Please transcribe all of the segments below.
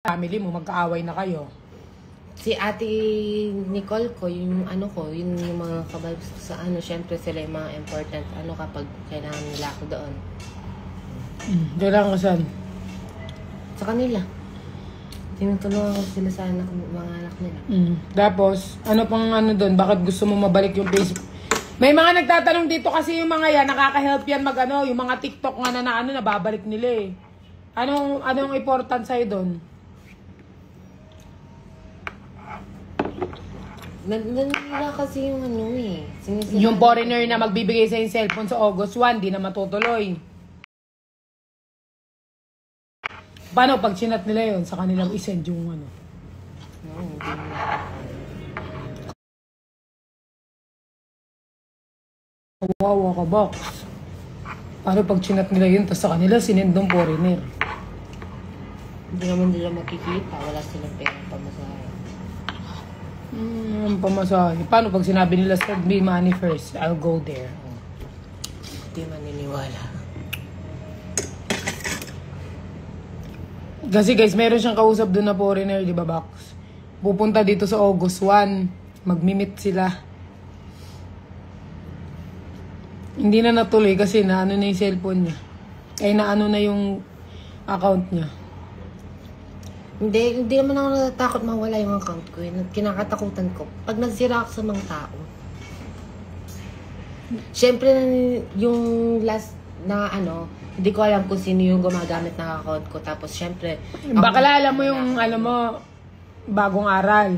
family mo, magkaaway na kayo. Si Ate Nicole ko, yung yun yung mga kababs sa syempre sila yung mga important kapag kailangan nila ako doon. Kailangan ka saan? Sa kanila. Tinutulungan ko sila sa mga anak nila. Tapos, ano pang doon? Bakit gusto mo mabalik yung Facebook? May mga nagtatanong dito kasi yung mga yan, nakaka-help yan yung mga TikTok nga na nababalik nila eh. Anong important sa'yo doon? Nanila kasi yung Yung foreigner na magbibigay sa yung cellphone sa August 1, di na matutuloy. Paano pag chinat nila yun, sa kanilang isend yung Kawawa ka, box. Paano pag chinat nila yun, tapos sa kanila sinend ng foreigner? Hindi naman nila makikita, wala silang pera pamasahe. Pamasahe. Paano pag sinabi nila, send me money first, I'll go there. Hindi maniniwala. Kasi guys, meron siyang kausap doon na foreigner, di ba, Box? Pupunta dito sa August 1. Magmi-meet sila. Hindi na natuloy kasi na yung cellphone niya. Ay na yung account niya. Hindi naman ako natatakot mawala yung account ko. Kinakatakutan ko. Pag nagsira ako sa mga tao. Siyempre, yung last na hindi ko alam kung sino yung gumagamit ng account ko. Tapos, syempre... Baka alam mo yung, bagong aral.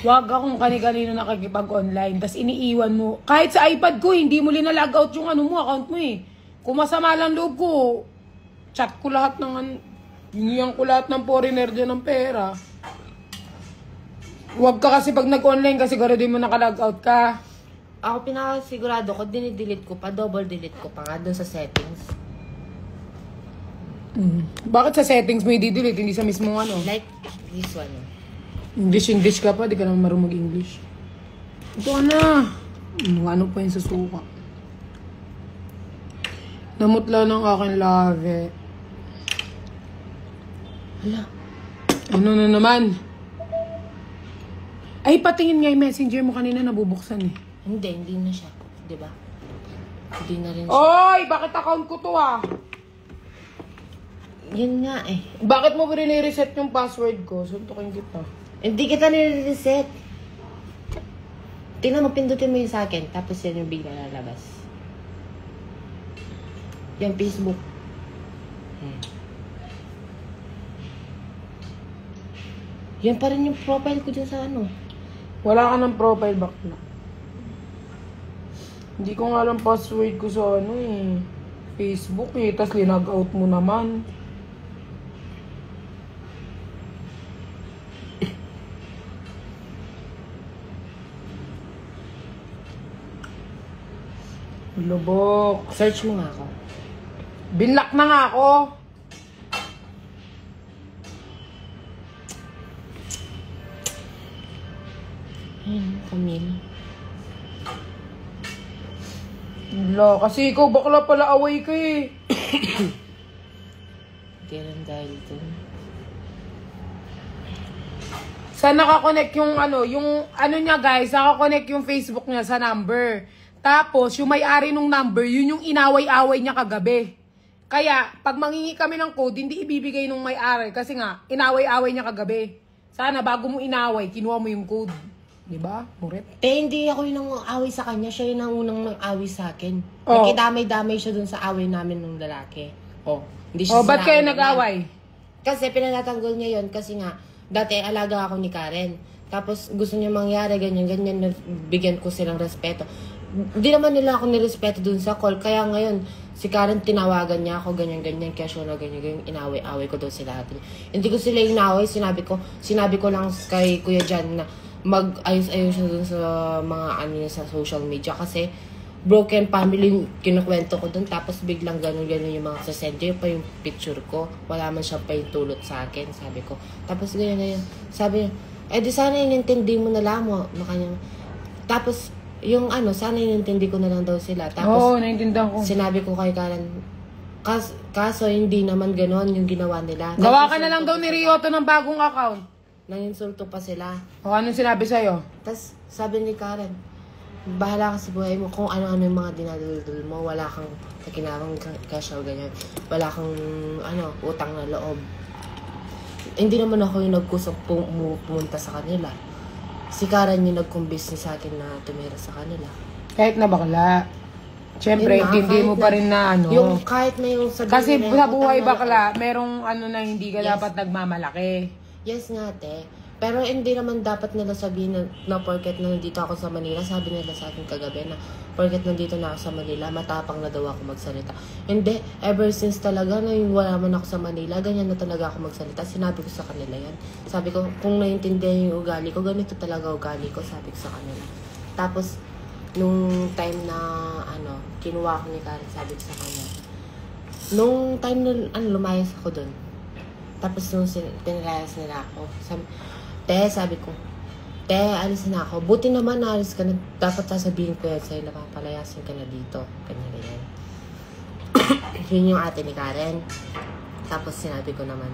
Huwag akong kani-kanino nakikipag-online. Tapos iniiwan mo. Kahit sa iPad ko, hindi mo linalog out yung account mo eh. Kung masama lang loob ko, chat ko lahat ng... Hiniyan ko lahat ng foreigner dyan ng pera. Huwag ka kasi pag nag-online kasi garadin mo nakalog out ka. Ako pinakasigurado ko, dinidelete ko pa, double delete ko pa nga doon sa settings. Bakit sa settings mo i-delete, hindi sa mismong Like this one. English ka pa, di ka naman marunong mag-English. Ito na. Ano pa yun sa suka. Namutla ng aking lave. Hala. Ano na naman? Ay, patingin nga yung messenger mo kanina nabubuksan eh. Hindi na siya. Diba? Hindi na rin siya. Oy! Bakit account ko to Yun nga eh. Bakit mo rin-reset yung password ko? Suntukin kita. Hindi kita nire-reset. Tingnan mo, pindutin mo yung sa akin. Tapos yan yung bigla lalabas. Yung Facebook. Yan pa rin yung profile ko dyan sa Wala ka ng profile back na. Hindi ko nga alam password ko sa Facebook eh. Tapos linag out mo naman. Lubok. Search mo nga ako. Binlock na nga ako. Camille. Wala, kasi ikaw bakla pala away ka eh. Hindi lang dahil dun. Saan nakakonect yung niya guys, nakakonect yung Facebook niya sa number. Tapos, yung may-ari nung number, yun yung inaway-away niya kagabi. Kaya, pag mangingi kami ng code, hindi ibibigay nung may-ari. Kasi nga, inaway-away niya kagabi. Sana, bago mo inaway, kinuha mo yung code. Diba? Murit? Hindi ako yung away sa kanya. Siya yung unang nang-away sa akin. Oh. Nakidamay-damay siya dun sa away namin ng lalaki. Hindi siya ba't kayo nag-away? Kasi pinanatanggol niya yon kasi nga, dati alaga ako ni Karen. Tapos gusto niya mangyari, ganyan, bigyan ko silang respeto. Hindi naman nila ako nirespeto dun sa call. Kaya ngayon, si Karen tinawagan niya ako, ganyan, kaya siya na ganyan, inaway-away ko doon sila atin. Hindi ko sila inaway, sinabi ko lang kay Kuya Jan na mag-ayos-ayos siya dun sa mga niya sa social media. Kasi broken family, kinukwento ko dun. Tapos biglang ganun yung mga sasendyo pa yung picture ko. Wala man siya pa yung tulot sa akin, sabi ko. Tapos ganyan. Sabi niya, di sana inintindi mo na lang mo. Tapos, sana inintindi ko na lang daw sila. Tapos, naintindihan ko. sinabi ko kay Karen, Kaso hindi naman ganon yung ginawa nila. Gawa ka na lang daw ni Ryoto ng bagong account. Nanginsulto pa sila. O anong sinabi sa'yo? Tapos sabi ni Karen, bahala ka sa buhay mo kung ano-ano yung mga dinadaldal mo. Wala kang nakinabang cash o ganyan. Wala kang utang na loob. Hindi naman ako yung nagkusok pumunta sa kanila. Si Karen yung nag-business sa akin na tumira sa kanila. Kahit na bakla. Siyempre, hindi mo pa rin na Yung kahit na yung sabihin Kasi na sa buhay bakla, merong na hindi ka dapat nagmamalaki. Yes nga, te. Pero hindi naman dapat nila sabihin na porket na nandito ako sa Manila, sabi nila sa akin kagabi na porket nandito na ako sa Manila, matapang na daw ako magsalita. Hindi, ever since talaga na yung wala man ako sa Manila, ganyan na talaga ako magsalita. Sinabi ko sa kanila yan. Sabi ko, kung naiintindihan yung ugali ko, ganito talaga ugali ko, sabi ko sa kanila. Tapos, nung time na, kinuha ko ni Karen, sabi ko sa kanya. Nung time na, lumayas ako dun. Tapos nung pinilayas nila ako, sabi ko, te, alis na ako. Buti naman alis ka na. Dapat sasabihin ko yan sa'yo, napapalayasin ka na dito. Ganyan. Yun yung ate ni Karen. Tapos sinabi ko naman,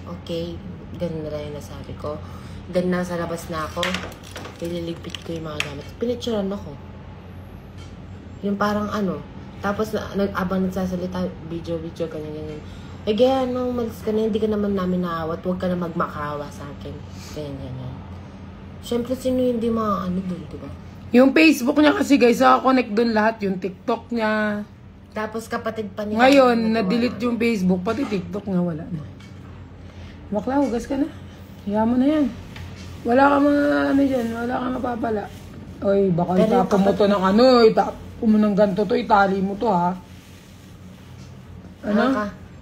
okay. Ganun na lang yung nasabi ko. Then nasa labas na ako, nililigpit ko yung mga gamit. Pinitsuran ako. Yung parang tapos abang nagsasalita, video, ganyan. Again, malis ka na, hindi ka naman namin naawat, huwag ka na magmakawa sa akin. Ganyan. Siyempre, sino hindi mga dun, diba? Yung Facebook niya kasi guys, connect dun lahat. Yung TikTok niya. Tapos kapatid pa niya. Ngayon, na-delete yung Facebook, pati TikTok nga wala na. Bakla, hugas ka na. Hiya mo na yan. Wala ka mga dyan, wala ka mapapala. Oy, baka itapon mo to ng itapon mo ng ganito to, itali mo to ha.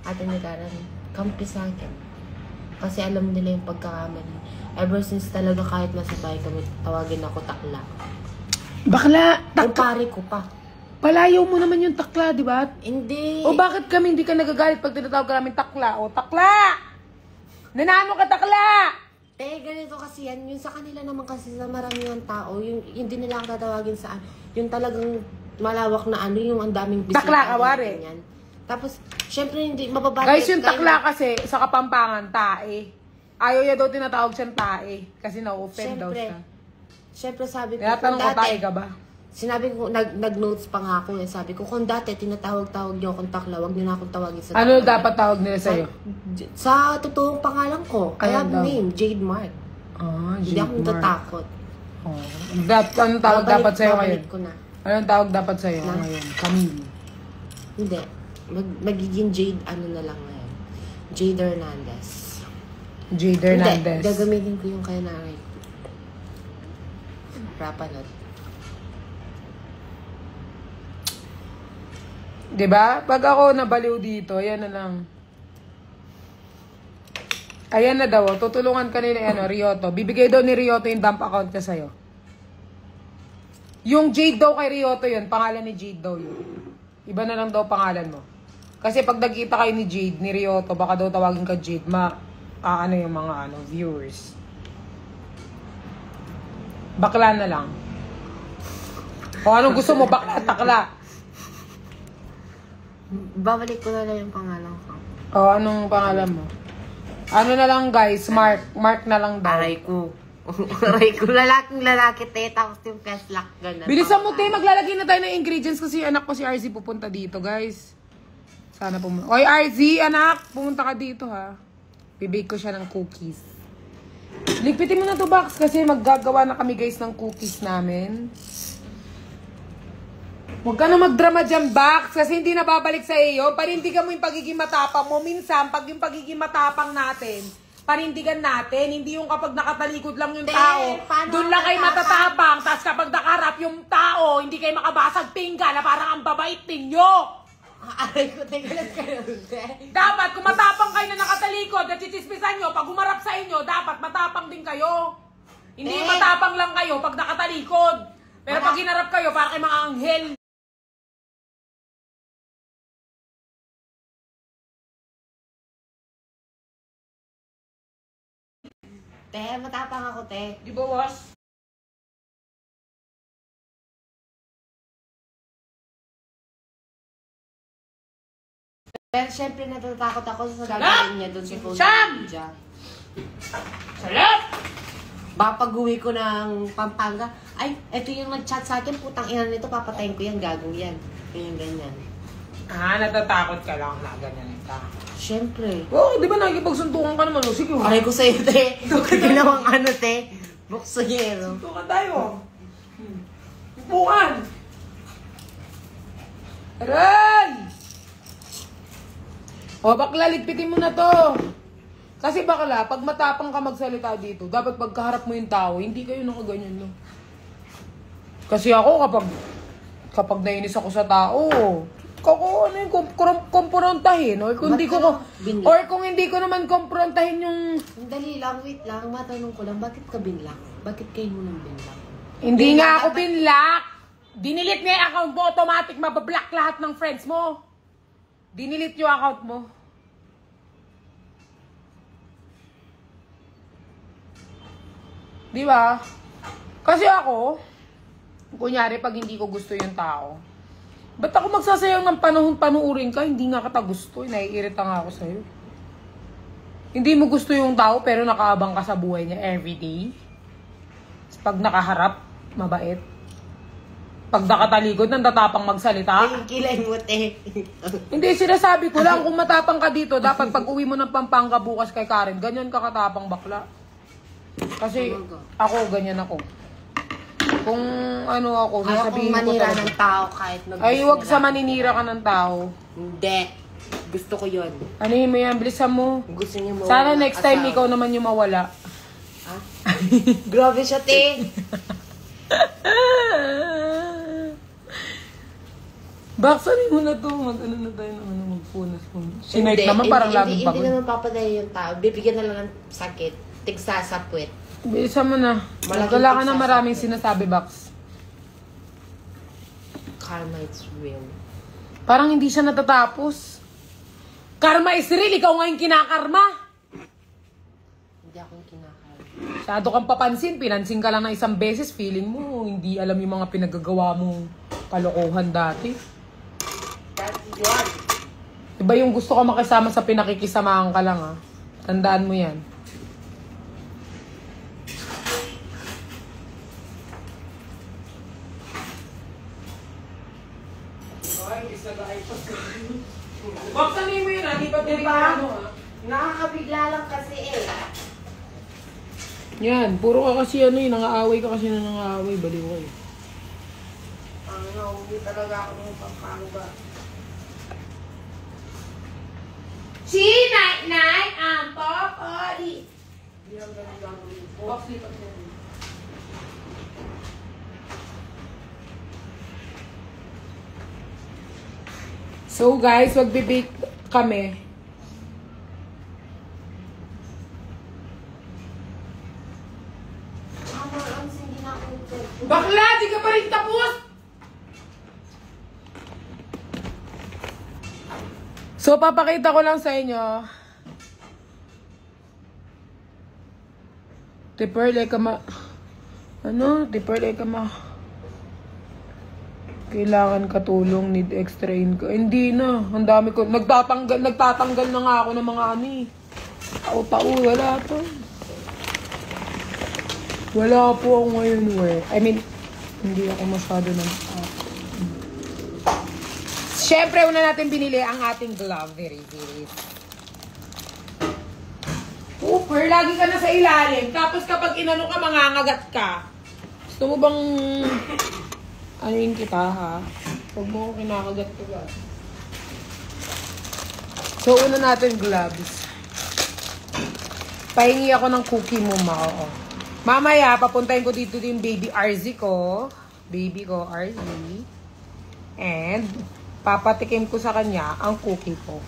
Ate ni Karen, kampi sa akin. Kasi alam nila yung pagkakamali. Ever since talaga kahit nasa bahay kami, tawagin ako takla. Bakla, pare ko pa. Palayaw mo naman yung takla, di ba? Hindi. O bakit kami hindi ka nagagalit pag tinatawag ka namin takla? O takla! Nanano ka takla! Ganito kasi yan. Yung sa kanila naman kasi sa maraming tao, yung hindi nila ang tatawagin sa yung talagang malawak na yung ang daming bisita. Takla ka, wari. Tapos, syempre hindi mababalik. Guys, yung takla kasi sa Kapampangan, tae. Ayaw niya daw tinatawag siyang tae. Kasi na-offend daw siya. Syempre sabi ko, tinatanong ko, tae ka ba? Sinabi ko, nag-notes pa nga ako. Sabi ko, kung dati tinatawag-tawag niyo akong takla, wag niyo na akong tawagin sa takla. Ano dapat tawag nila sa'yo? Sa totoong pangalan ko. I have name, Jade Mark. Jade hindi ako natatakot. Anong tawag dapat sa'yo ngayon? Anong tawag dapat sa'yo ngayon? Camille. Hindi. Magiging Jade, na lang ngayon. Jade Hernandez. Jade Hernandez. Hindi, gagamitin ko yung kay nanay ko. Rapanot. Diba? Pag ako nabaliw dito, ayan na lang. Ayan na daw. Tutulungan ka ni Ryoto. Bibigay daw ni Ryoto yung dump account niya sa'yo. Yung Jade daw kay Ryoto yun. Pangalan ni Jade daw yun. Iba na lang daw pangalan mo. Kasi pag nagkita kayo ni Jade, ni Ryoto, baka daw tawagin ka Jade, yung mga viewers. Bakla na lang. Kung anong gusto mo, bakla, takla. Babalik ko na lang yung pangalan ko. Anong pangalan mo? Ano na lang guys, Mark na lang daw. Aray ko. Aray ko, lalaki te, tapos yung peslak, gano'n. Bilisan mo te, maglalagay na tayo ng ingredients kasi anak ko si RZ pupunta dito guys. Sana pumunta. Oy RZ, anak, pumunta ka dito ha. Bibake ko siya ng cookies. Ligpitin mo na to box kasi maggagawa na kami guys ng cookies namin. Huwag ka na magdrama dyan, Bax, kasi hindi na babalik sa iyo. Panindigan mo yung pagiging matapang mo. Minsan, pag yung pagiging matapang natin, panindigan natin, hindi yung kapag nakatalikod lang yung tao, doon lang kayo matatapang, tapos kapag nakarap yung tao, hindi kayo makabasag tingga na parang ang babait ninyo. Aray ko, tingnan ka na. Dapat, kung matapang kayo na nakatalikod, at chichispisan nyo, pag umarap sa inyo, dapat matapang din kayo. Hindi matapang lang kayo pag nakatalikod. Pero pag hinarap kayo, para kayo mga anghel. Te, matapang ako, te. Di ba, was? Pero syempre natatakot ako sa gagawin niya doon sa social Sam! media. Salap! Baka pag-uwi ko ng Pampanga, ay, eto yung nag-chat sa akin, putang ina nito, papatayin ko yan, gagawin yan. Ganyan. Natatakot ka lang na ganyan ka. Syempre. Oo, di ba nakikipagsuntukan ka naman? Sige, Aray ko sa'yo, te. Ginawang ano, te. Buksonyero. suntukan tayo. Upuan! Aray! O, bakla, ligpitin mo na to. Kasi bakla, pag matapang ka magsalita dito, dapat pagkaharap mo yung tao, hindi kayo nakaganyan, no? Kasi ako, kapag nainis ako sa tao, ano yung komprontahin, or kung hindi ko naman komprontahin yung... Dali lang, wait lang. Matanong ko lang, bakit ka binlock? Bakit kayo mo nang binlock? Hindi nga ako binlock. Dinilit niya yung account mo, automatic mabablock lahat ng friends mo. Dinilit yung account mo. Di ba? Kasi ako, kunyari pag hindi ko gusto yung tao, ba't ako magsasayang ng panahon panuurin ka? Hindi nga kita gusto. Naiirita nga ako sa'yo. Hindi mo gusto yung tao pero nakaabang ka sa buhay niya everyday. Pag nakaharap, mabait. Pag nakatalikod, nandatapang magsalita. Kilay mo, te. Hindi, sinasabi ko lang, kung matapang ka dito, dapat pag uwi mo ng Pampanga bukas kay Karen, ganyan ka katapang bakla. Kasi ako, ganyan ako. Kung ano ako, sasabihin ko manira talaga. ng tao kahit Ay, wag sa maninira ka ng tao. Hindi. Gusto ko yun. Ano yun mo yan? Bilisan mo. Gusto niya mawala. Sana next time ikaw naman yung mawala. Ha? Grabe siya, te. Baksanin mo na to. Mag-ano na tayo ng ano, magpunas-punas. Si Night naman parang laging Hindi pagod. naman papadaya yung tao. Bibigyan na lang ng sakit. Tigsasapwit. Bilisan mo na. Malaking Wala ka na pigsasapit. maraming sinasabi, Bax. Karma is real. Parang hindi siya natatapos. Karma is real. Ikaw nga yung kinakarma. Hindi ako yung kinakain. Masyado kang papansin. Pinansin ka lang ng isang beses. Feeling mo, hindi alam yung mga pinagagawa mong kalokohan dati. That's yun. Diba yung gusto ka makisama sa pinakikisamahan ka lang, ha? Tandaan mo yan. Baksanin mo yun, ha? Di ba delikado, ha? Nakakabigla lang kasi eh. Yan, puro ka kasi ano yun, nangaaway ka kasi na nangaaway, baliw ka eh. Ang nauwi talaga ako ng Pampanga. Si Night ang popoli. Hindi lang ganun gagawin ko. Box lipat mo. So guys, magbibake kami. Hindi na ako nag-cellphone. Bakla, di ka pa rin tapos! So, papakita ko lang sa inyo. Tipper, like ma... Ano? Tipper, like ma... Kailangan katulong, need extra income. Hindi na. Ang dami ko. Nagtatanggal na nga ako ng mga ano eh. Tao-tao, wala to. Wala po ako ngayon, I mean, hindi ako masyado ng... Siyempre, una natin binili ang ating glove. Very. Super, lagi ka na sa ilalim. Tapos kapag inano ka, mangangagat ka. Gusto mo bang... Ano yung kita, ha? Huwag mo akong kinakagat ko, ba? So, una natin gloves. Pahingi ako ng cookie mo, oo. Mamaya, papuntahin ko dito yung baby RZ ko. Baby ko, RZ. And, papatikim ko sa kanya ang cookie ko.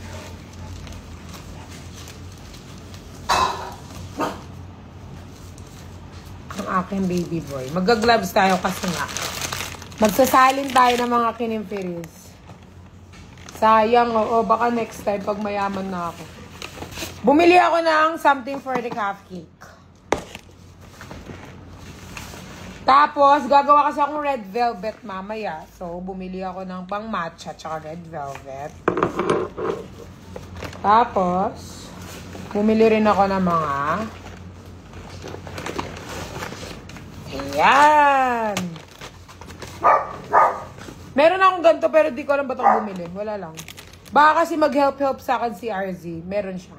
Ang aking baby boy. Magga-gloves tayo kasi nga. Magsasalin tayo ng mga kinimpiris. Sayang, oo. Baka next time pag mayaman na ako. Bumili ako ng something for the cupcake. Tapos, gagawa kasi akong red velvet mamaya. So, bumili ako ng pang matcha tsaka red velvet. Tapos, bumili rin ako ng mga ayan. Meron akong ganito pero di ko alam ba't ako bumili. Wala lang. Baka kasi mag-help sa akin si RZ. Meron siya.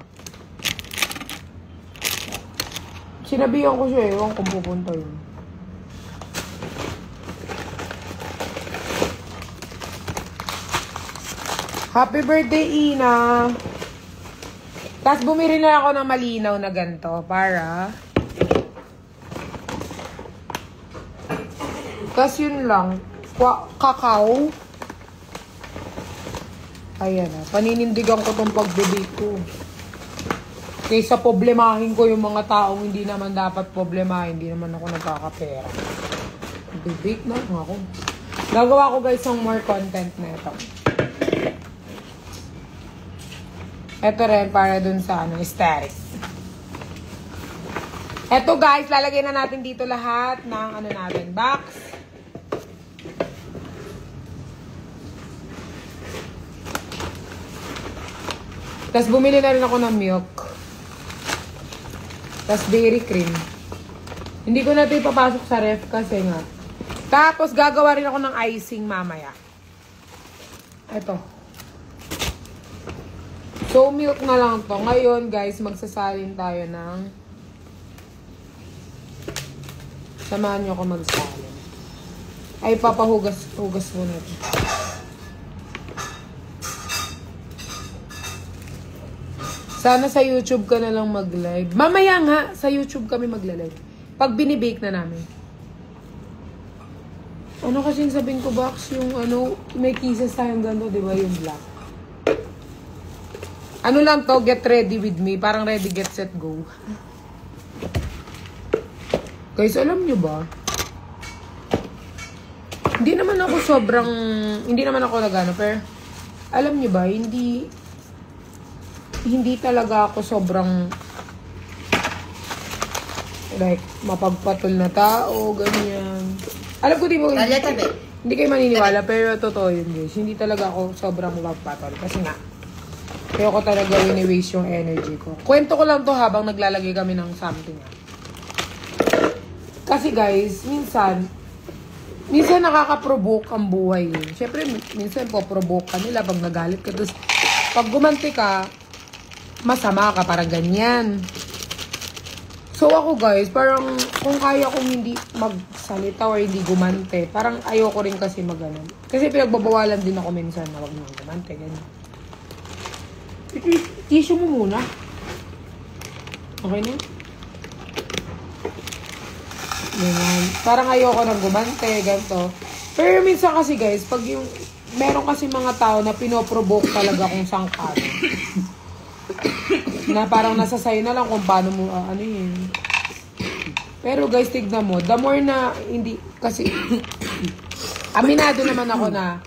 Sinabihan ko siya, ewan kung pupunta yun. Happy birthday, Ina! Tapos bumili na ako ng malinaw na ganito para... Tapos yun lang. Kakao. Ayan na. Paninindigan ko tong pagbibig ko. Kaysa problemahin ko yung mga taong hindi naman dapat problemahin. Hindi naman ako nagkakapera. Bibig na ako. Gagawa ko guys ng more content na ito. Ito rin para dun sa static. Ito guys, lalagay na natin dito lahat ng natin, box. Tapos bumili na rin ako ng milk. Tapos dairy cream. Hindi ko na ito ipapasok sa ref kasi nga. Tapos gagawa rin ako ng icing mamaya. Ito. So, milk na lang to. Ngayon, guys, magsasalin tayo ng... Samahan nyo ako magsalin. Ay, papahugas mo na ito. Sana sa YouTube ka na lang mag-live. Mamaya nga, sa YouTube kami mag-live. Pag binibake na namin. Ano kasing sabihin ko, Box? Yung may kisses tayong gano'n, di ba? Yung black. Ano lang to, get ready with me. Parang ready, get, set, go. Guys, alam nyo ba? Hindi naman ako nagano, pero alam nyo ba, hindi talaga ako sobrang like, mapagpatol na tao, ganyan. Alam ko, hindi kayo maniniwala, pero totoo yun, guys. Hindi talaga ako sobrang mapagpatol. Kasi nga, kaya ko talaga wini-waste yung energy ko. Kwento ko lang to habang naglalagay kami ng something. Kasi guys, minsan nakaka-provoke ang buhay. Siyempre, minsan po-provoke ka nila pag nagalit ka. Tapos, pag gumanti ka, masama ka, parang ganyan. So ako guys, parang kung kaya kong hindi magsalita or hindi gumante, parang ayoko rin kasi maganon. Kasi pinagbabawalan din ako minsan na wag nang gumante, ganyan. Tissue mo muna. Okay na? Ganyan. Parang ayoko nang gumante, ganito. Pero minsan kasi guys, pag yung meron kasi mga tao na pinoprovoke talaga kung sangkano. Na parang nasa sayo na lang kung paano mo, yun. Pero guys, tignan mo, the more na hindi, kasi, aminado naman ako na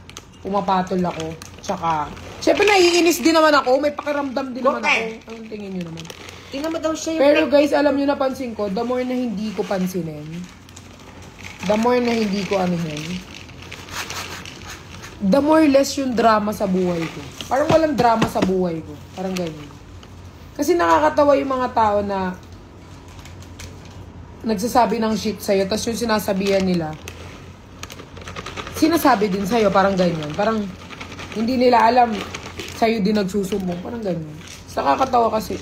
pumapatol ako. Tsaka, syempre naiinis din naman ako, may pakiramdam din naman ako. Anong tingin nyo naman? Tingnan mo daw siya yung... Pero guys, alam nyo napansin ko, the more na hindi ko pansinin, the more na hindi ko the more less yung drama sa buhay ko. Parang walang drama sa buhay ko. Parang ganyan. Kasi nakakatawa yung mga tao na nagsasabi ng shit sa'yo, tapos yung sinasabihan nila, sinasabi din sa'yo, parang ganyan. Parang hindi nila alam, sa'yo din nagsusumbong. Parang ganyan. Nakakatawa kasi,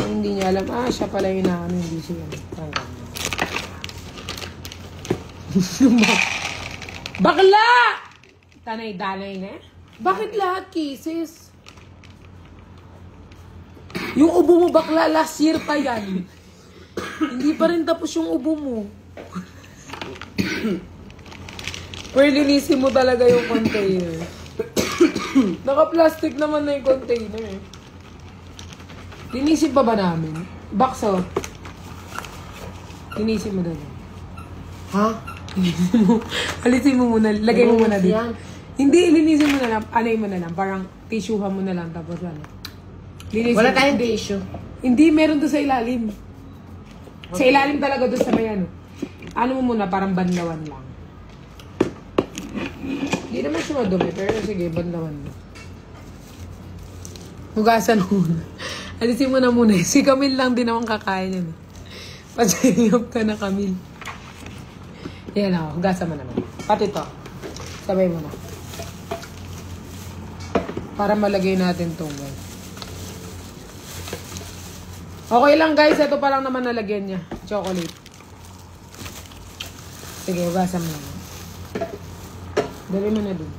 hindi niya alam, siya pala yung hindi siya. Parang ganyan. Bakla! Tanay-danay na. Bakit lahat kisses? Yung ubo mo bakla, last year pa yan. Hindi pa rin tapos yung ubo mo. Pero linisin mo talaga yung container. Naka-plastic naman na yung container. Linisin pa ba namin? Bakso. Linisin mo doon. Ha? Alisin mo muna. Lagay mo muna dito. Hindi, linisin mo na lang. Anay mo na lang. Parang tissuehan mo na lang. Tapos linisin. Wala tayong tissue. Hindi, meron doon sa ilalim. Okay. Sa ilalim talaga doon sa may ano mo muna, parang banlawan lang. Hindi naman siya madumi, pero sige, banlawan mo. Hugasan muna. Alisin mo na muna. Si Camille lang din naman kakain yan. Pasayop ka na, Camille. Yan ako. Hugasan mo naman. Pati to. Sabay mo na. Para malagay natin itong guys. Okay lang guys. Ito pa lang naman nalagyan niya. Chocolate. Sige, hugasan mo naman. Dali mo na dun.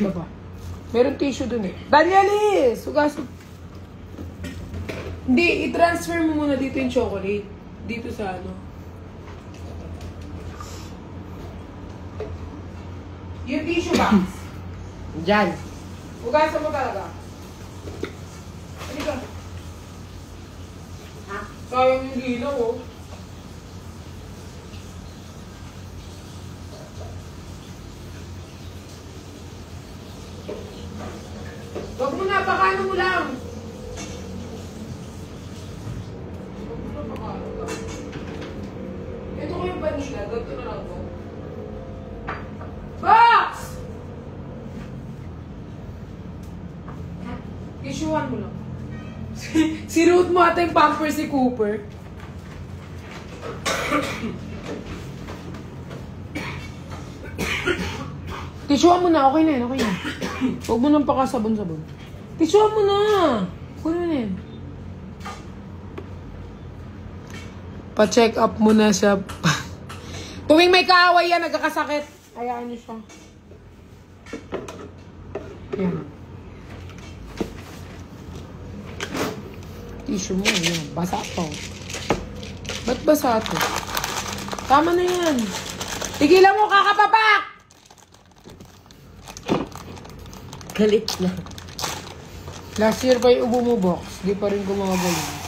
Baba. Meron tissue dun eh. Danielis! Hugasan. Hindi, i-transfer mo muna dito yung chocolate. Dito sa ano. Yung tissue box. Diyan. Hugasan mo talaga. Halika. Ha? Sayang yung ginaw oh. Huwag mo na, pakano mo lang. Huwag mo na, pakano lang. Ito ko yung vanilla, ganito na lang ko. Box! Issuean mo lang. Sinuot mo ata yung pamper si Cooper. Tissuean mo na, okay na yan, okay na. Huwag mo nang pakasabon-sabon. Tissuean mo na! Kunin mo na yan. Pa-check up mo na siya. Tuwing may kaaway yan, nagkakasakit. Hayaan niyo siya. Yan. Tissue mo, yan. Basa to. Ba't basa to? Tama na yan. Tigilan mo, kakapapak! Galit na. Last year pa yung ubo mo, box. Di pa rin gumagaling.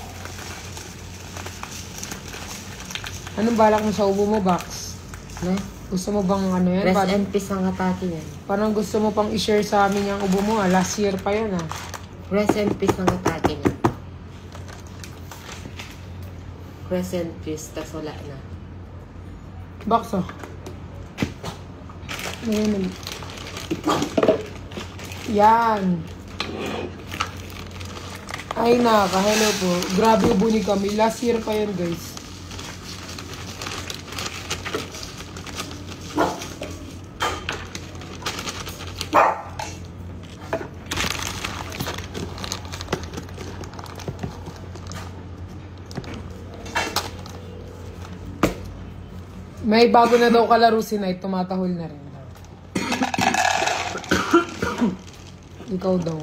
Anong balak mo sa ubo mo, box? No? Gusto mo bang ano yan? Rest and peace ang atake yan. Parang gusto mo pang i-share sa amin yung ubo mo. Last year pa yun, ah. Rest and peace ang atake niya. Rest and peace, tas wala na. Box, oh. Ayan. Yan. Ay, naka. Hello po. Grabe ubo ni kami. Last year pa yan, guys. May bago na daw kalaro si Night. Tumatahol na rin. Ikaw daw.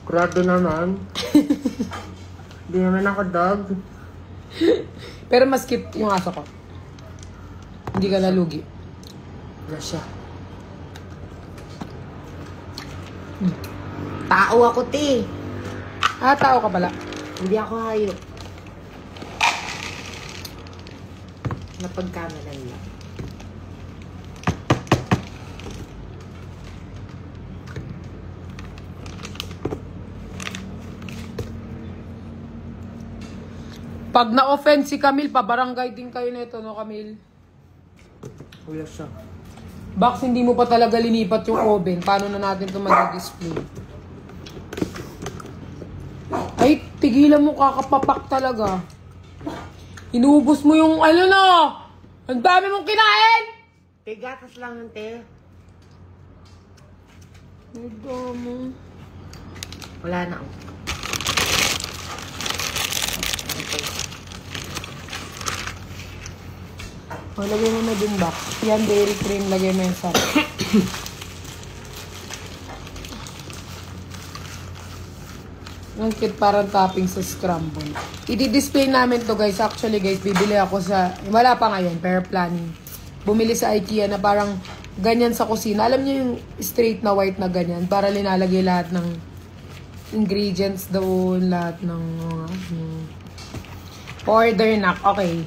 Grabe naman. Hindi naman ako dog. Pero mas cute yung aso ko. Hindi ka nalugi. Wala siya. Tao ako, te. Ah, tao ka pala. Hindi ako hayop. Napagkamalan lang. Pag na-offend si Camille, pabarangay din kayo nito, no, Camille? Wala siya. Box, hindi mo pa talaga linipat yung oven. Paano na natin ito mag-display? Ay, tigilan mo, kakapapak talaga. Inubos mo yung, ano na, ang dami mong kinain! Te, gatas lang yun, te. Ang dami. Wala na. O, lagay mo na din, box. Yan, dairy cream, lagay mo yung sarap. Ang cute, parang topping sa scramble. I-display namin to guys. Actually guys, bibili ako sa, wala pa ngayon, pero planning. Bumili sa IKEA na parang ganyan sa kusina. Alam niyo yung straight na white na ganyan. Para linalagay lahat ng ingredients doon, lahat ng order na. Okay.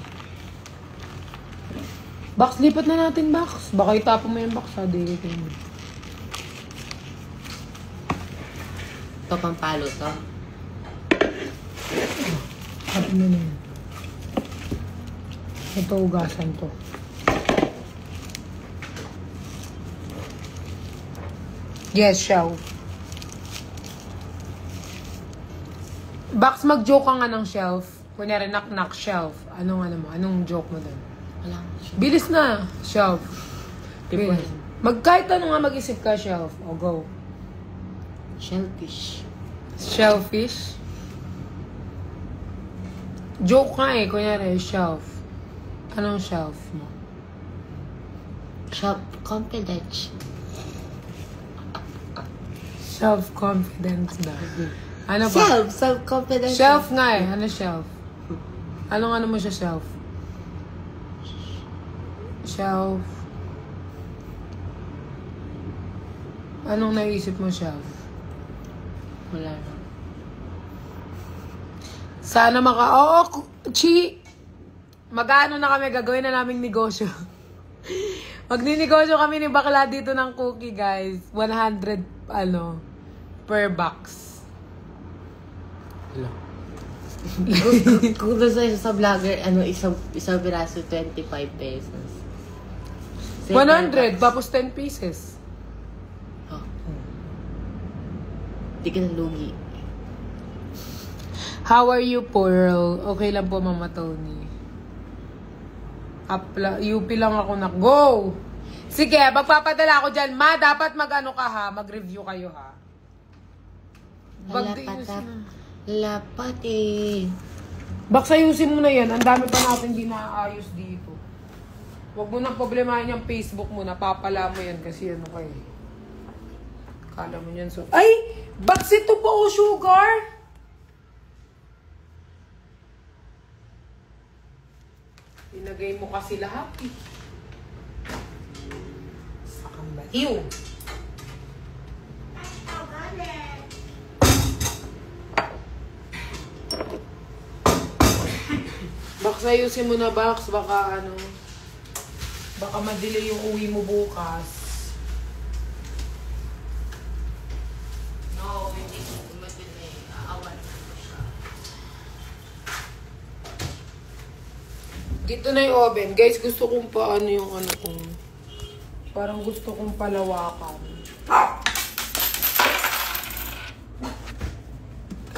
Box, lipat na natin, box. Baka itapon mo yung box, ha? Dili ko yun. Ito pampalo to. Tapon mo na yun. Ito, ugasan to. Yes, shelf. Box, mag-joke ka nga ng shelf. Kunyari, knock-knock, shelf. Anong joke mo doon? Wala. Bilis na, shelf. Diba? Kahit ano nga mag-isip ka, shelf. O, go. Shellfish. Shellfish? Joke nga eh, kunyari, shelf. Anong shelf mo? Confidence. Self-confidence na. Ano ba? Self-confidence. Shelf nga eh. Ano shelf? Anong mo siya shelf? Shelf. Anong naisip mo shelf? Wala na. Sana Oo, Chi! Mag-ano na kami, gagawin na naming negosyo. Magninegosyo kami ni bakla dito ng cookie, guys. 100, per box. Kung gusto nyo sa vlogger, isang piraso, 25 pesos. 100, tapos 10 pieces. Oh. Di ka na lugi. How are you, Pearl? Okay lang po, Mama Tony. UP lang ako na. Go! Sige, magpapadala ako dyan. Ma, dapat mag-ano ka ha? Mag-review kayo ha? Lapat eh. Bak, ayusin mo na yan. Ang dami pa natin di naayos dito. Huwag mo nang problemahin yung Facebook mo. Napapala mo yan kasi ano kayo. Kala mo yan so... Ay! Baks ito po o sugar! Inagay mo kasi lahat eh. Sakang baliw. Baks, ayusin mo na, Baks. Baka baka ma-delay yung uwi mo bukas. No, hindi ko ma-delay. Aawan ko siya. Dito na yung oven. Guys, gusto kong yung kong... Parang gusto kong palawakan.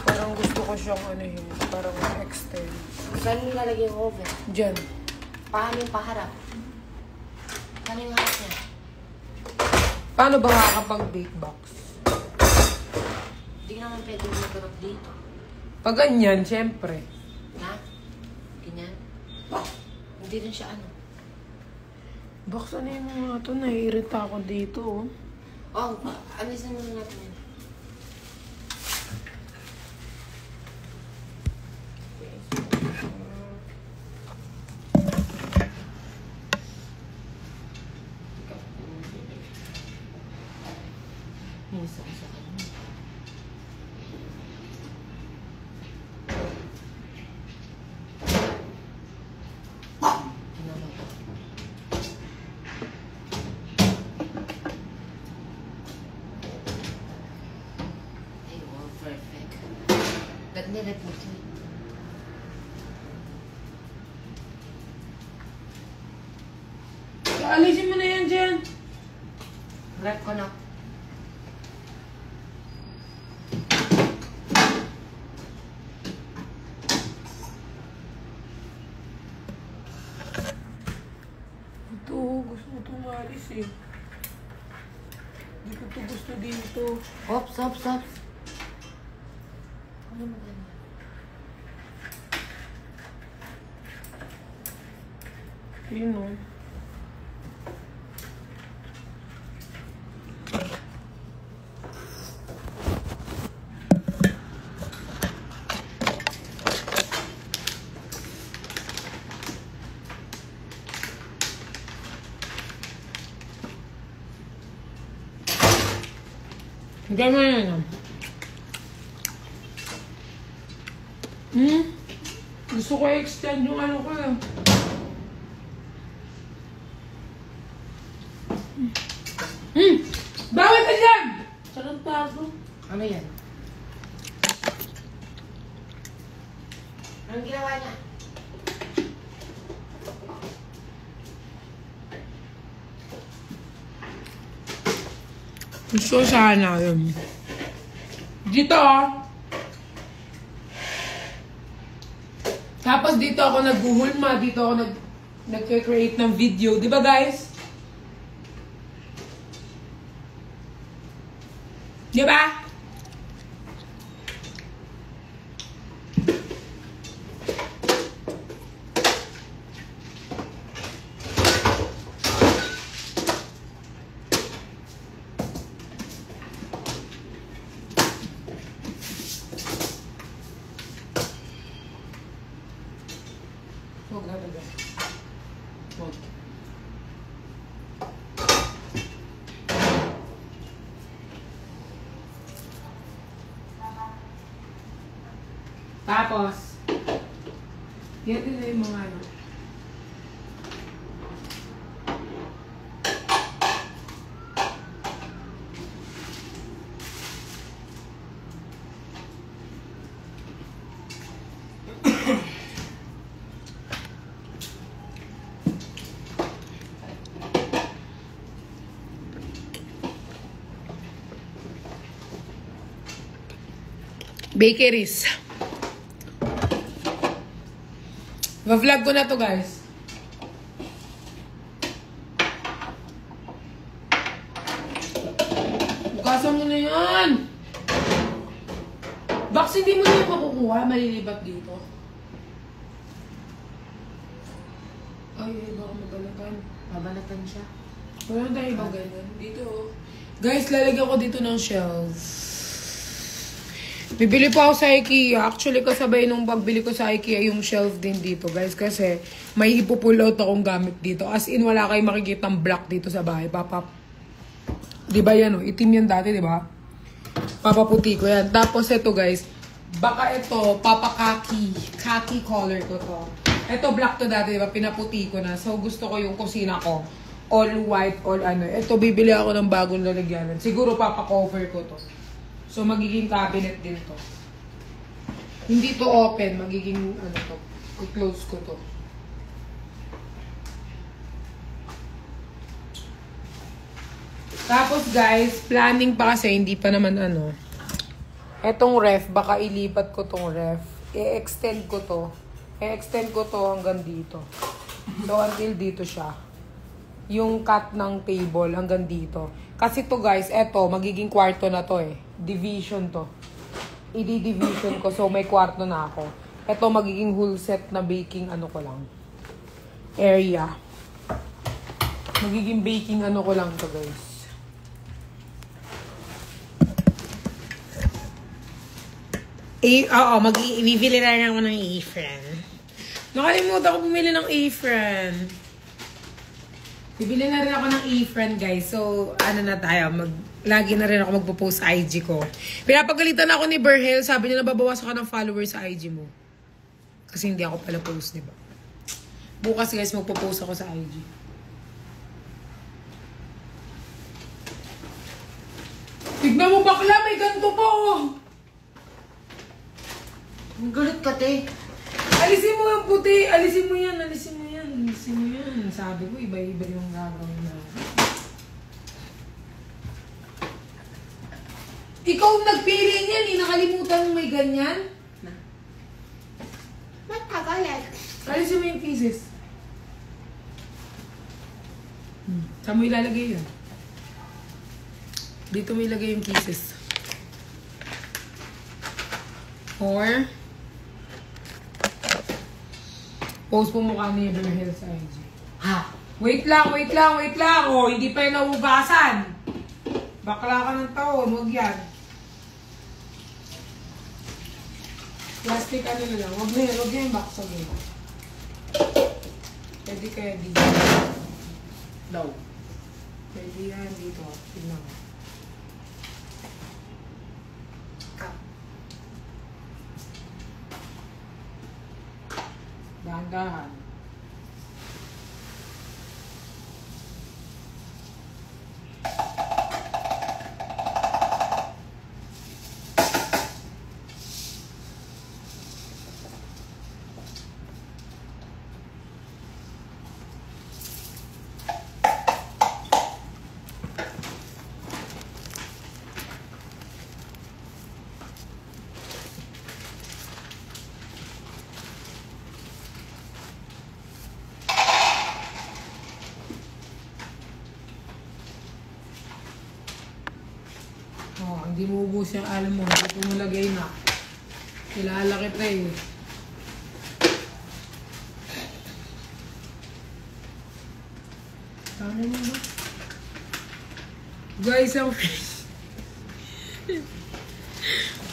Parang gusto ko siyang parang extend. Saan mo lalagay yung oven? Diyan. Paano yung paharap? Paano yung harap niya? Paano ba makakapag-bake box? Hindi naman pwede magharap dito. Pag ganyan, syempre. Na? Ganyan? Hindi rin siya Box, ano yung mga ito? Naiirita ako dito, oh. Oh, alisin mo natin yun. Perfect. Ba't niret mo siya? Alisin mo na yan dyan. Rep ko na. Ito, gusto ko itong alis eh. Hindi ko ito gusto dito. Ops. Ano mo ganyan? Yun o. Ganyan yan. Gusto ko i-extend yung ko. Bawal ka dyan! Sarang tago. Ano yan? Anong ginawa niya? Gusto sana yun. Dito, tapos dito ako naghuhulma, dito ako nag-create ng video. Di ba guys? Di ba? Huwag na ba? Huwag. Tapos, yan din na yung mga ano. Bakeries. Va-vlog ko na to, guys. Bukasan mo na yan. Box, hindi mo na yung makukuha. Malilibat dito. Ay, baka mabalatan. Babalatan siya. Wala na tayo ibang ganyan. Dito, oh. Guys, lalagyan ko dito ng shelf. Bibili po ako sa IKEA. Actually, kasabay nung pagbili ko sa IKEA yung shelf din dito, guys. Kasi may ipupull out akong gamit dito. As in, wala kayong makikita ng black dito sa bahay. Diba yan, oh? Itim yan dati, diba? Papaputi ko yan. Tapos ito, guys. Baka ito, khaki color ko to. Ito, black to dati, diba? Pinaputi ko na. So, gusto ko yung kusina ko. All white, all ano. Ito, bibili ako ng bagong lalagyanan. Siguro papacover ko to. So, magiging cabinet din to. Hindi to open. Magiging, ano to, i-close ko to. Tapos, guys, planning pa kasi, hindi pa naman ano. Etong ref, baka ilipat ko tong ref. I-extend ko to. I-extend ko to hanggang dito. So, until dito siya. Yung cut ng table hanggang dito. Kasi to guys, eto, magiging kwarto na to eh. Division to. I-division ko, so may kwarto na ako. Eto, magiging whole set na baking ano ko lang. Area. Magiging baking ano ko lang to guys. Oo, bibili na rin ako ng apron. Nakalimutan ko bumili ng apron. Bibili na rin ako ng apron, guys. So, ano na tayo, lagi na rin ako magpo-post sa IG ko. Pinapagalitan ako ni Berhel, sabi niya nababawasan ka ng followers sa IG mo. Kasi hindi ako pala post, diba? Bukas, guys, magpo-post ako sa IG. Tignan mo, bakla, may ganito pa, oh! Ang galit ka, te. Alisin mo yung puti. Alisin mo yan. Alisin mo yan. Alisin mo yan. Sabi ko, iba-iba yung gagawin na. Ikaw nagpili niyan. Nakalimutan mo may ganyan. Matagalan. Alisin mo yung pieces. Saan mo ilalagay yun? Dito mo ilagay yung pieces. Or post mo mukha ni Berhel sa IG. Ha? Wait lang. Oh, hindi pa yung nauugasan. Bakla ka ng taon. Huwag yan. Plastic ano na lang. Huwag na yung box. Pwede kaya dito. No. Pwede yan dito. Tignan mo. Dahan-dahan. Oh, hindi mo ubus yung almond. Ito mo lagay na. Kilala kita eh. Ano mo ba? Guys, ang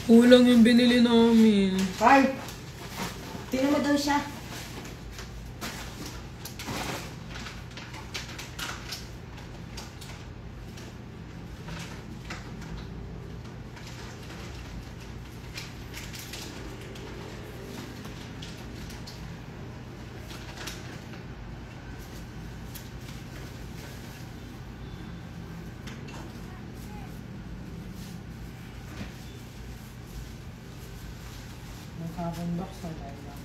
kulang yung binili namin. Ay! Tingnan mo daw siya. Carbon box na tayo lang.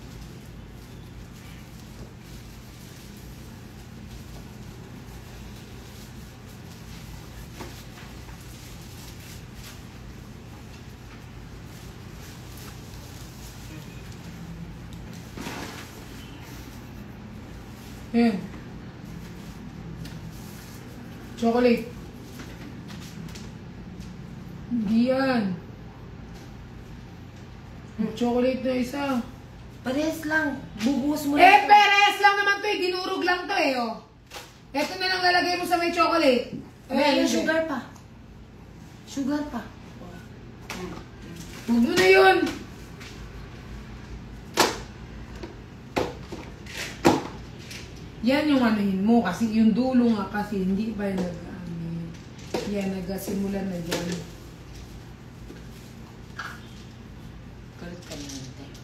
Ayan. Chocolate. Hindi yan. Chocolate na isa. Parehas lang. Bubuhos mo Eh, peres lang naman to eh. Dinurog lang to eh, oh. Ito na lang lalagay mo sa may chocolate. May yung sugar pa. Sugar pa. Huwag mo na yun. Yan yung anuhin mo. Kasi yung dulo nga kasi hindi pa yung nag-amin. Yan, nagasimulan na dyan. Kalit ka naman tayo.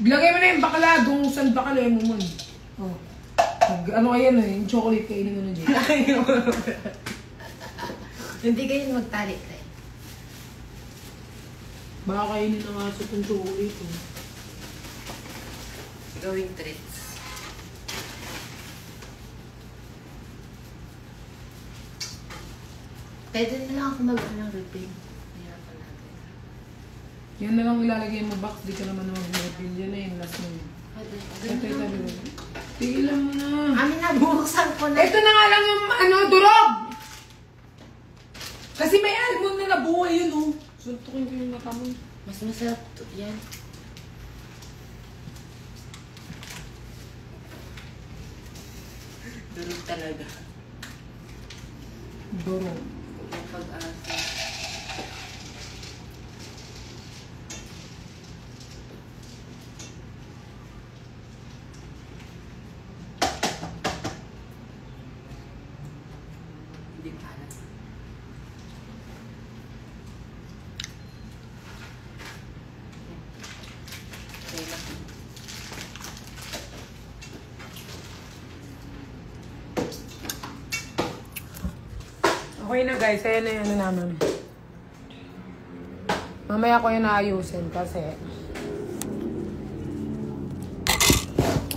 Lagay mo na yung bakla. Dungusan bakla mo man. Oh. Ano kaya na yung chocolate kainin mo na dyan. Hindi kayo magtali tayo. Baka kainin ng aso kong chocolate. Oh. Gawing treats. Pwede na lang ako mag-anong refill. Hirapan natin. Yan na lang ilalagay mo box. Di ka naman mag-refill. Yan na yung last mo. Ito yung tabi mo. Tigilan mo na. Amin na, buksan ko na. Ito na nga lang yung durog! Kasi may almond na nabuhay yun, oh. Suntukin ko yung mata mo. Mas masarap to yan. Durog talaga. Durog. Yung pag-asa. Hindi pa alam. Okay na. Okay na guys, ayan na yung ano namin. Mamaya ko yung naayusin kasi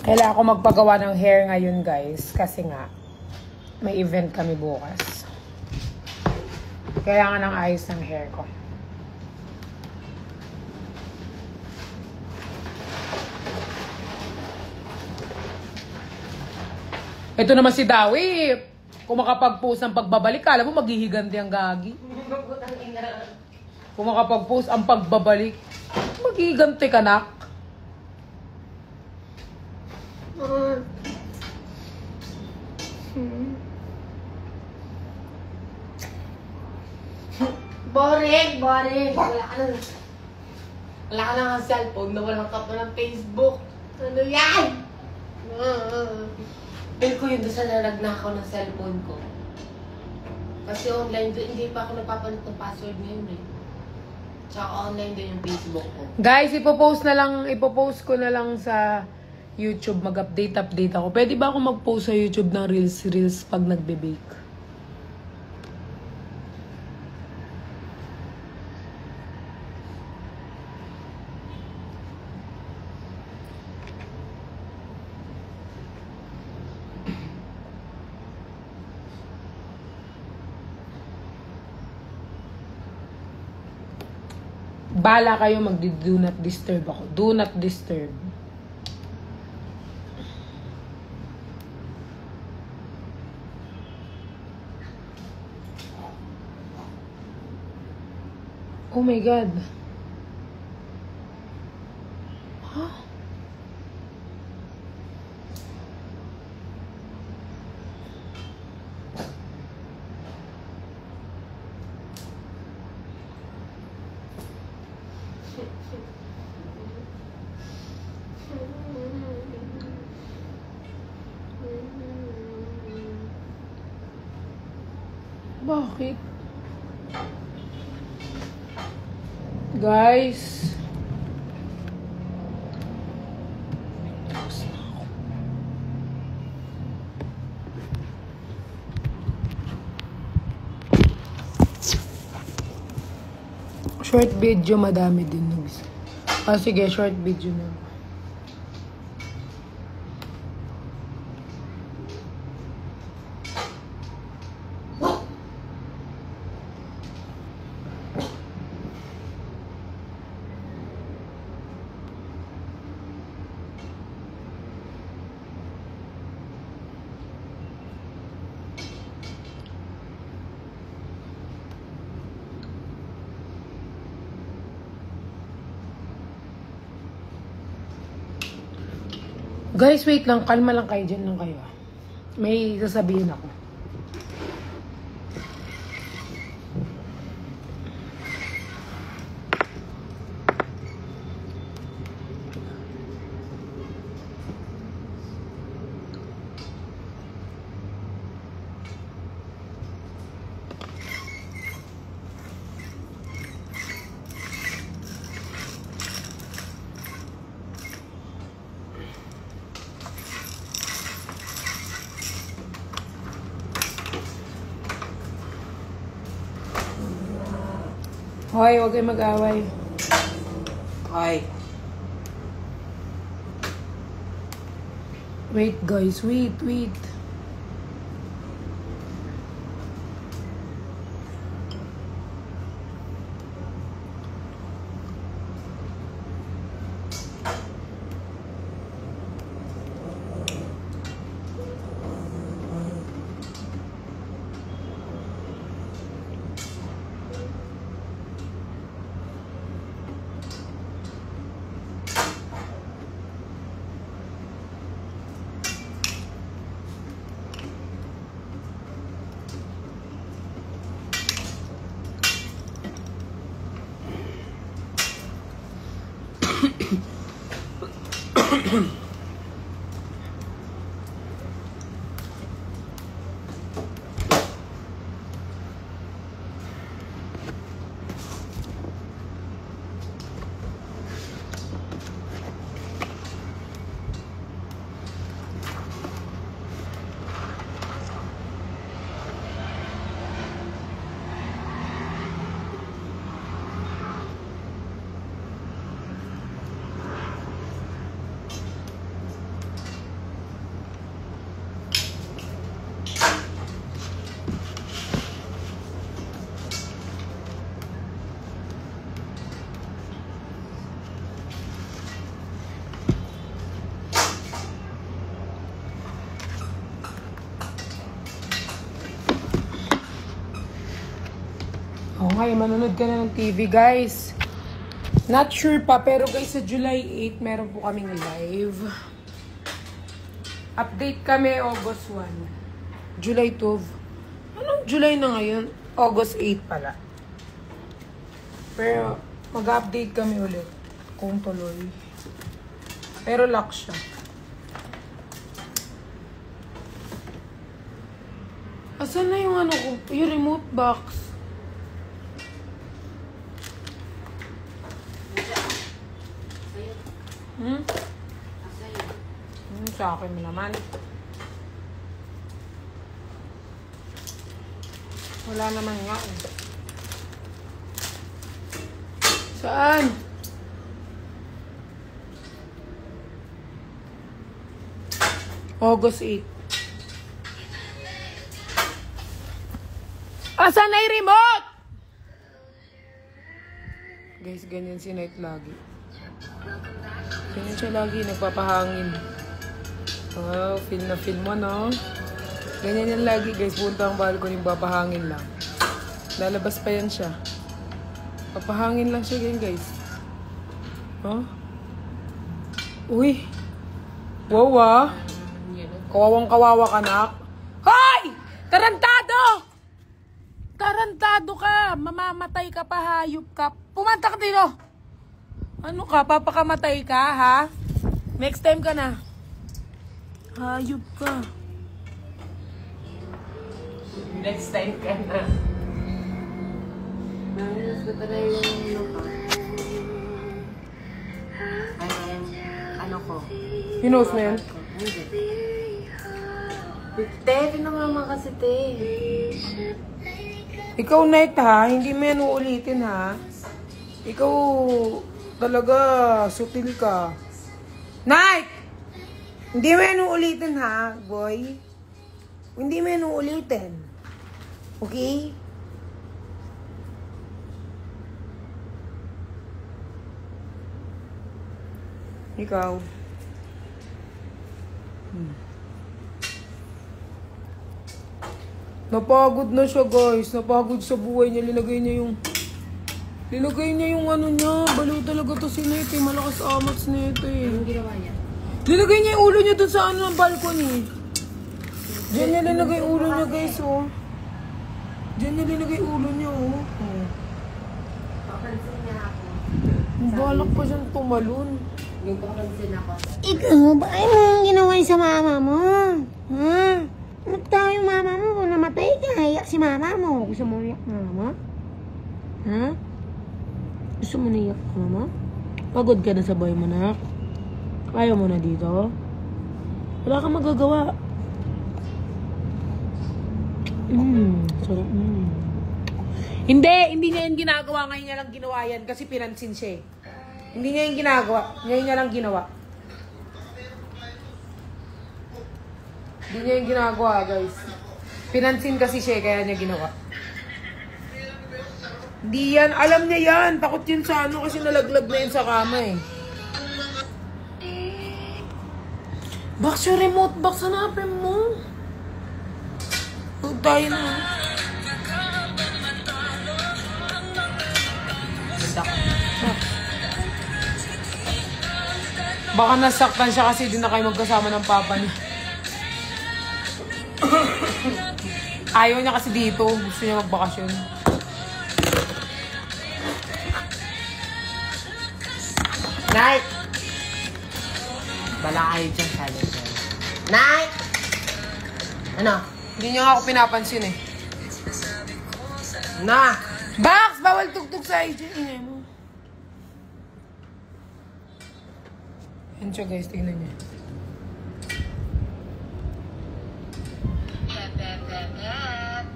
kailangan ko magpagawa ng hair ngayon guys kasi nga may event kami bukas. Kailangan ng ayos ng hair ko. Ito naman si Dawi. Kung makapag-post ang pagbabalik, alam mo maghihiganti ang gagi. Kung makapag-post ang pagbabalik, maghihiganti ka nak. Boring, boring. Wala ka lang ang cellphone na walang ka pa ng Facebook. Ano yan? Feel ko yun doon sa nalagnakaw ng cellphone ko. Kasi online doon, hindi pa ako nagpapalit ng password ngayon eh. Tsaka online doon yung Facebook ko. Guys, ipopost ko na lang sa YouTube, mag-update ako. Pwede ba ako mag-post sa YouTube ng reels pag nagbe-bake? Bala kayo mag-do not disturb ako. Do not disturb. Oh my God. Huh? Bakit? Guys. Short video, madami din. Sige, short video na. Guys, wait lang. Kalma lang kayo. Diyan lang kayo. May sasabihin ako. Hoy, huwag kayong mag-away. Hoy. Wait, guys. Wait. Oo nga, manonood ka na ng TV, guys. Not sure pa, pero guys, sa July 8, meron po kaming live. Update kami August 1. July 12. Anong July na ngayon? August 8 pala. Pero, mag-update kami ulit. Kung tuloy. Pero lock siya. Asan na yung ano ko? Yung remote box. Sa akin naman. Wala naman nga. Saan? August 8. Asan na yung remote? Guys, ganyan si Night lagi. Ganyan siya lagi, nagpapahangin. Wow, feel na feel mo, no? Ganyan yan lagi, guys. Punta ang balcony, papahangin lang. Lalabas pa yan siya. Papahangin lang siya ganyan, guys. Huh? Uy. Wow, ah. Kawawang-kawawa ka, nak. Hoy! Tarantado! Tarantado ka! Mamamatay ka pa, hayop ka. Pumanta ka dito! Ano ka? Papakamatay ka, ha? Next time ka na. Hayop ka. Next time ka na. Gusto ko na yung ano ko. Hinos mo yan? Te, pinamama kasi, te. Ikaw, Night, ha? Hindi mo yan uulitin, ha? Ikaw, talaga, sutil ka. Night! Hindi mo yan uulitin, ha, boy? Hindi mo yan uulitin. Okay? Ikaw. Napagod na siya, guys. Napagod sa buhay niya. Linagay niya yung ano niya. Baliw talaga to si Nete. Malakas amats Nete. Anong ginawa niya? Linagay niya yung ulo niya dun sa ano, balcony. Diyan niya linagay ulo niya, guys, oh. Diyan niya linagay ulo niya, oh. Papansin niya ako. Balak pa siyang tumalon. Yung papansin ako. Ikaw, bakit mo yung ginawa sa mama mo? Ha? Magtawa yung mama mo kung namatay ka, iyak si mama mo. Gusto mo iyak mama mo? Ha? Gusto mo na iyak mama mo? Pagod ka na sa buhay mo, nak? Kaya mo na dito? Wala kang magagawa. Sarap. Hindi niya yung ginagawa. Ngayon niya lang ginawa yan kasi pinansin siya, eh. Hindi niya yung ginagawa. Ngayon niya lang ginawa. Hindi niya yung ginagawa, guys. Pinansin kasi siya, kaya niya ginawa. Hindi yan. Alam niya yan. Takot yun sa ano kasi nalaglag na yun sa kama, eh. Box yung remote box. Hanapin mo. Huwag tayo na. Baka nasaktan siya kasi di na kayo magkasama ng papa niya. Ayaw niya kasi dito. Gusto niya magbakasyon. Night! Bala kayo dyan, silent. Night! Ano? Hindi niya nga ako pinapansin, eh. Na! Box! Bawal tugtog sa IG. Ingay mo. Yan siya, guys. Tingnan niya.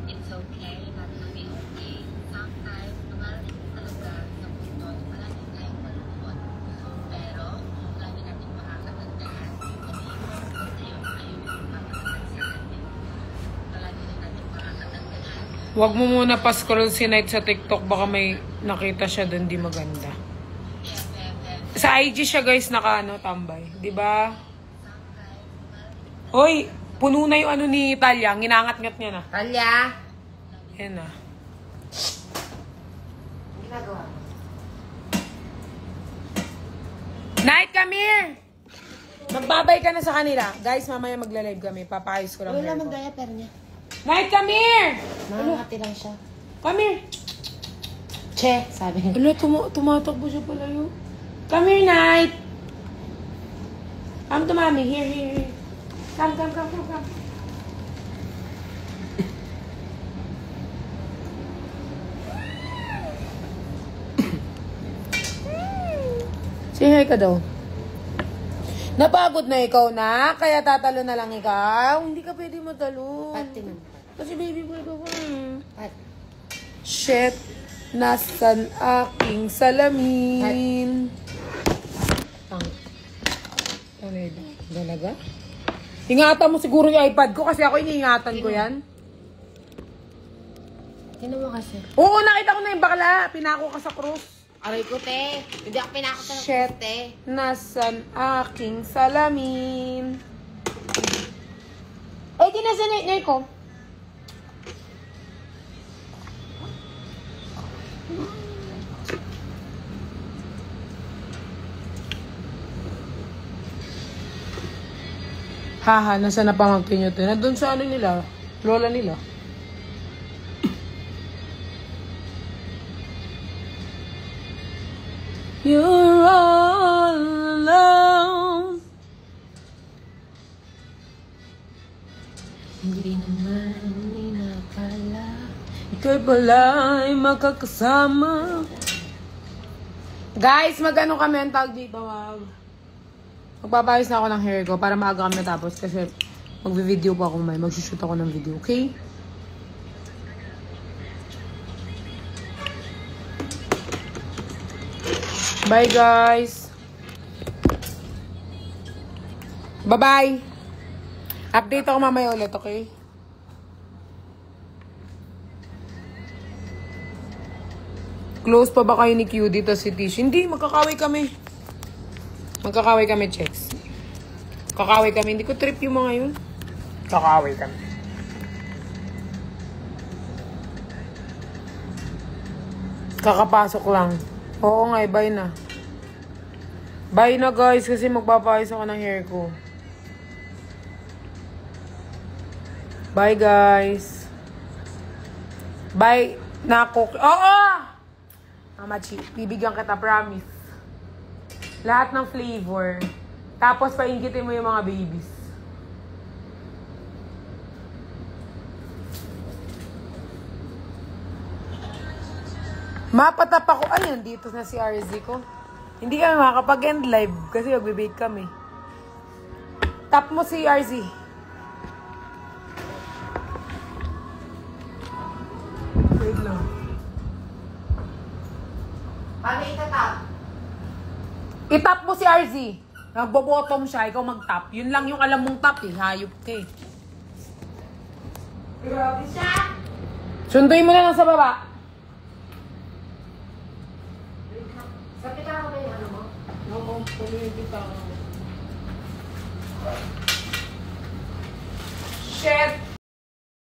It's okay not to be okay. Sometimes, dumarating talaga sa mundo na palagi tayong malungkot. Pero, lagi natin makakatandaan. Sabihin mo, ayaw yung makakatandaan sa atin. Palagi rin natin makakatandaan. Huwag mo muna pa-scroll si Night sa TikTok. Baka may nakita siya doon di maganda. Sa IG siya, guys, tambay. Diba? Hoy, puno na yung ano ni Talia. Ginangat-ngat niya na. Talia! Yan na. Ginagawa. Night, come here! Magbabay ka na sa kanila. Guys, mamaya magla-live kami. Papayos ko lang. Wala hair ko. naman diaper niya. Night, come here! Nakakati lang siya. Come here! Che, sabi niya. Wala, tumatakbo siya palayo. Come here, Night! Come to mommy. Here. Come. Say hi ka daw. Napagod na ikaw na, kaya tatalo na lang ikaw. Hindi ka pwede matalo. Pati naman. Kasi baby boy ka pa. Pat. Shit, nasan aking salamin? Ano yun? Dalaga? Ingatan mo siguro yung iPad ko kasi ako iniingatan ko yan. Sino mo kasi? Oo, nakita ko na yung bakla. Pinako ka sa krus. Aray ko, te. Hindi ako pinakita ng Shit. te. Nasan aking salamin? Ay, di nasa nay ko. Haha, nasa na pamangkin nyo to? Nandun sa ano nila, lola nila. You're all alone. Hindi naman inakala. Ika'y pala ay makakasama. Guys, mag-ano kami ang tawag dito, magpapayos na ako ng hair ko para maaga kami natapos kasi magvi-video pa ako magsushoot ako ng video, okay? Bye guys! Bye-bye! Update ako mamaya ulit, okay? Close pa ba kayo ni Q dito si Tish? Hindi, magkakaway kami. Magkakaway kami, checks. Kakaway kami. Hindi ko trip yung mga yun. Kakaway kami. Kakapasok lang. Oo nga, bye na. Bye na guys, kasi magpapayos ako ng hair ko. Bye guys. Bye na ako. Oo! Mamachi, bibigyan kita, promise. Lahat ng flavor. Tapos painggitin mo yung mga babies. Mapatap ako. Ayan, dito na si RZ ko. Hindi kami makakapag-end live kasi magbe-bake kami. Tap mo si RZ. Wait lang. Paano itatap? Itap mo si RZ. Nagbo-bottom siya, ikaw mag-tap. Yun lang yung alam mong tap eh. Hayop ka eh. Grabe siya! Sunduin mo na lang sa baba. Kapit ako ba yung ano mo? Oo, pulihin kita. Shit!